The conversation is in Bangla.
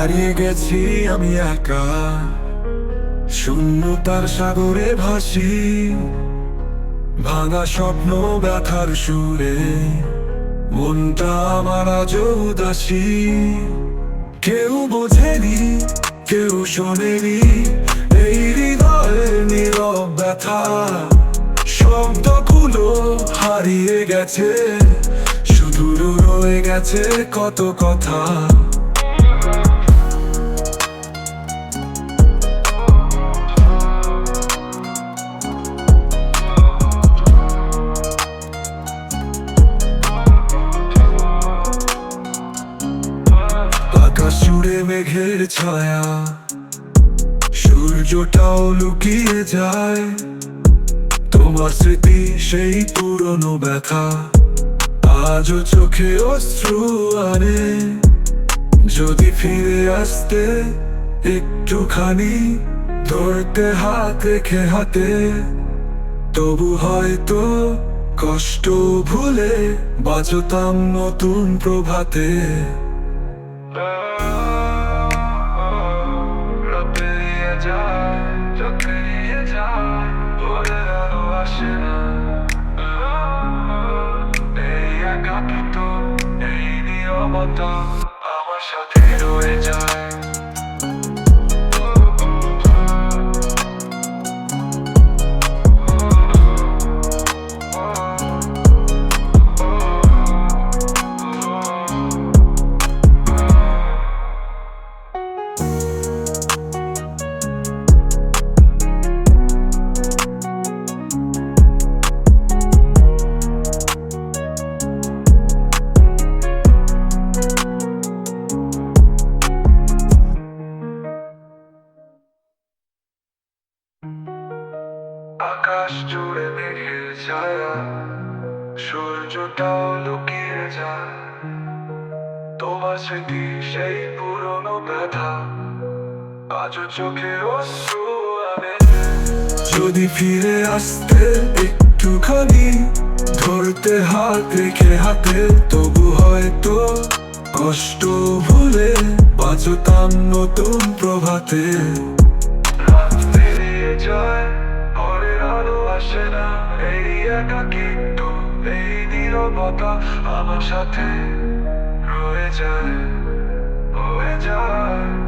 হারিয়ে গেছি আমি একা, শূন্যতার সাগরে ভাসি, ভাঙা স্বপ্ন ব্যথার সুরে মনটা আমার আজও উদাসী। কেউ বোঝেনি, কেউ শোনেনি এই হৃদয়ের নীরব ব্যথা। শব্দগুলো হারিয়ে গেছে, শুধু রয়ে গেছে কত কথা। আকাশ জুড়ে মেঘের ছায়া, সূর্যটাও লুকিয়ে যায়। তোমার স্মৃতি সেই পুরনো ব্যথা আজও চোখে অশ্রু আনে। যদি ফিরে আসতে একটুখানি, ধরতে হাত রেখে হাতে, তবু হয়তো কষ্ট ভুলে বাঁচতাম নতুন প্রভাতে। আমার সাথে রয়ে যায়। আকাশ জুড়ে মেঘের ছায়া, সূর্যটাও লুকিয়ে যায়। তোমার স্মৃতি সেই পুরনো ব্যথা আজও চোখে অশ্রু আনে। যদি ফিরে আসতে একটুখানি, ধরতে হাত রেখে হাতে, তবু হয়তো কষ্ট ভুলে বাঁচতাম নতুন প্রভাতে। রাত পেরিয়ে যায়, ভোরের আলো আসে না, এই একাকিত্ব, এই নীরবতা আমার সাথে রয়ে যায়, রয়ে যায়।